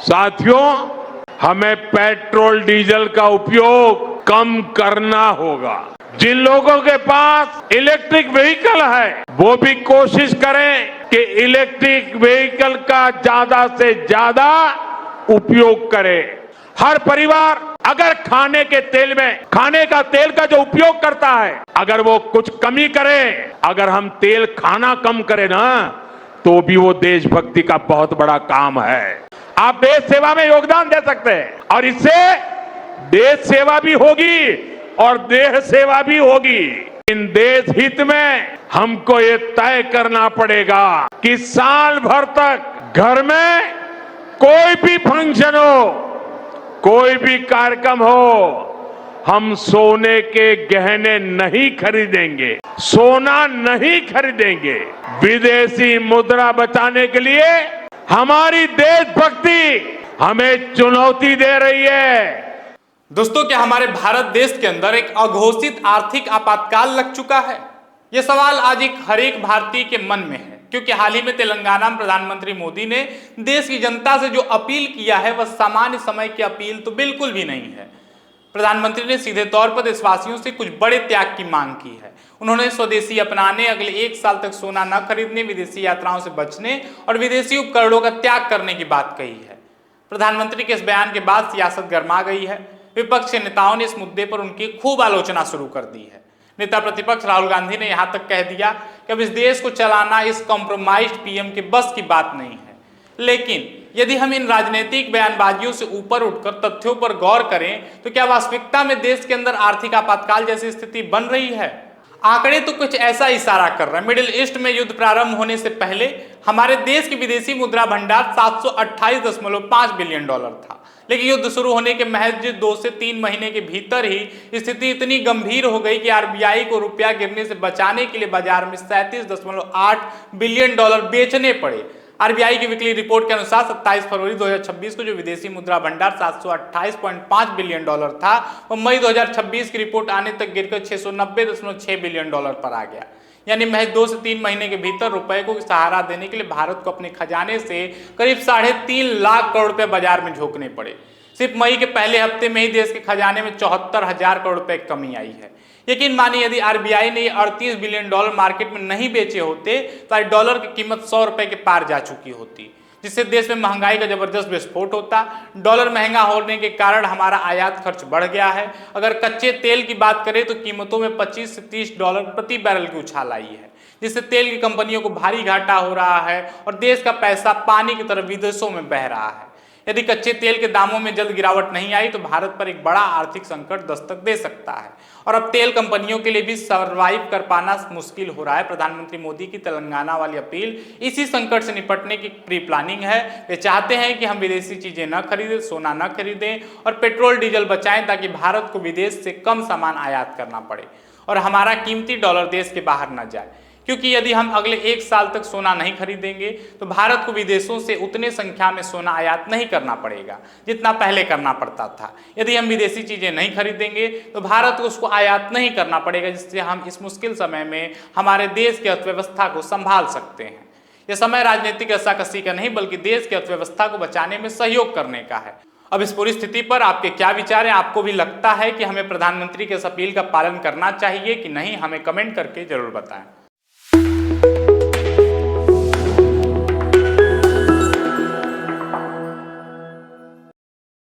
साथियों, हमें petrol diesel का उपयोग कम करना होगा। जिन लोगों के पास इलेक्ट्रिक व्हीकल है वो भी कोशिश करें कि इलेक्ट्रिक व्हीकल का ज्यादा से ज्यादा उपयोग करें। हर परिवार अगर खाने के तेल में खाने का तेल का जो उपयोग करता है, अगर वो कुछ कमी करे, अगर हम तेल खाना कम करें ना, तो भी वो देशभक्ति का बहुत बड़ा काम है। आप देश सेवा में योगदान दे सकते हैं और इससे देश सेवा भी होगी और देह सेवा भी होगी। इन देश हित में हमको ये तय करना पड़ेगा कि साल भर तक घर में कोई भी फंक्शन हो, कोई भी कार्यक्रम हो, हम सोने के गहने नहीं खरीदेंगे, सोना नहीं खरीदेंगे। विदेशी मुद्रा बचाने के लिए हमारी देशभक्ति हमें चुनौती दे रही है। दोस्तों, क्या हमारे भारत देश के अंदर एक अघोषित आर्थिक आपातकाल लग चुका है? यह सवाल आज हर एक भारतीय के मन में है, क्योंकि हाल ही में तेलंगाना में प्रधानमंत्री मोदी ने देश की जनता से जो अपील किया है वह सामान्य समय की अपील तो बिल्कुल भी नहीं है। प्रधानमंत्री ने सीधे तौर पर देशवासियों से कुछ बड़े त्याग की मांग की है। उन्होंने स्वदेशी अपनाने, अगले 1 साल तक सोना न खरीदने, विदेशी यात्राओं से बचने और विदेशी उपकरणों का त्याग करने की बात कही है। प्रधानमंत्री के इस बयान के बाद सियासत गर्मा गई है। विपक्ष के नेताओं ने इस मुद्दे पर उनकी खूब आलोचना शुरू कर दी है। नेता प्रतिपक्ष राहुल गांधी ने यहां तक कह दिया कि अब इस देश को चलाना इस कॉम्प्रोमाइज्ड पीएम के बस की बात नहीं है। लेकिन यदि हम इन राजनीतिक बयानबाजियों से ऊपर उठकर तथ्यों पर गौर करें तो क्या वास्तविकता में देश के अंदर आर्थिक आपातकाल जैसी स्थिति बन रही है? आंकड़े तो कुछ ऐसा इशारा कर रहे हैं। मिडिल ईस्ट में युद्ध प्रारंभ होने से पहले हमारे देश की विदेशी मुद्रा भंडार 728.5 बिलियन डॉलर था, लेकिन युद्ध शुरू होने के महज 2 से 3 महीने के भीतर ही स्थिति इतनी गंभीर हो गई कि आरबीआई को रुपया गिरने से बचाने के लिए बाजार में 37.8 बिलियन डॉलर बेचने पड़े। आरबीआई की वीकली रिपोर्ट के अनुसार 27 फरवरी 2026 को जो विदेशी मुद्रा भंडार 728.5 बिलियन डॉलर था, वो मई 2026 की रिपोर्ट आने तक गिरकर 690.6 बिलियन डॉलर पर आ गया। यानी महज 2 से 3 महीने के भीतर रुपए को सहारा देने के लिए भारत को अपने खजाने से करीब 3.5 लाख करोड़ रुपए बाजार में झोंकने पड़े। सिर्फ मई के पहले हफ्ते में ही देश के खजाने में 74,000 करोड़ रुपए की कमी आई है। यकीन मानिए, यदि आरबीआई ने 38 बिलियन डॉलर मार्केट में नहीं बेचे होते तो आज डॉलर की कीमत 100 रुपए के पार जा चुकी होती, जिससे देश में महंगाई का जबरदस्त विस्फोट होता। डॉलर महंगा होने के कारण हमारा आयात खर्च बढ़ गया है। अगर कच्चे तेल की बात करें तो कीमतों में 25 से 30 डॉलर प्रति बैरल की उछाल आई है, जिससे तेल की कंपनियों को भारी घाटा हो रहा है और देश का पैसा पानी की तरफ विदेशों में बह रहा है। यदि कच्चे तेल के दामों में जल्द गिरावट नहीं आई तो भारत पर एक बड़ा आर्थिक संकट दस्तक दे सकता है और अब तेल कंपनियों के लिए भी सर्वाइव कर पाना मुश्किल हो रहा है। प्रधानमंत्री मोदी की तेलंगाना वाली अपील इसी संकट से निपटने की प्री प्लानिंग है। वे चाहते हैं कि हम विदेशी चीजें न खरीदें, सोना न खरीदें और पेट्रोल डीजल बचाएं, ताकि भारत को विदेश से कम सामान आयात करना पड़े और हमारा कीमती डॉलर देश के बाहर न जाए। क्योंकि यदि हम अगले 1 साल तक सोना नहीं खरीदेंगे तो भारत को विदेशों से उतने संख्या में सोना आयात नहीं करना पड़ेगा जितना पहले करना पड़ता था। यदि हम विदेशी चीजें नहीं खरीदेंगे तो भारत को उसको आयात नहीं करना पड़ेगा, जिससे हम इस मुश्किल समय में हमारे देश की अर्थव्यवस्था को संभाल सकते हैं। यह समय राजनीतिक रस्साकसी का नहीं बल्कि देश की अर्थव्यवस्था को बचाने में सहयोग करने का है। अब इस पूरी स्थिति पर आपके क्या विचार हैं? आपको भी लगता है कि हमें प्रधानमंत्री के इस अपील का पालन करना चाहिए कि नहीं? हमें कमेंट करके जरूर बताएं।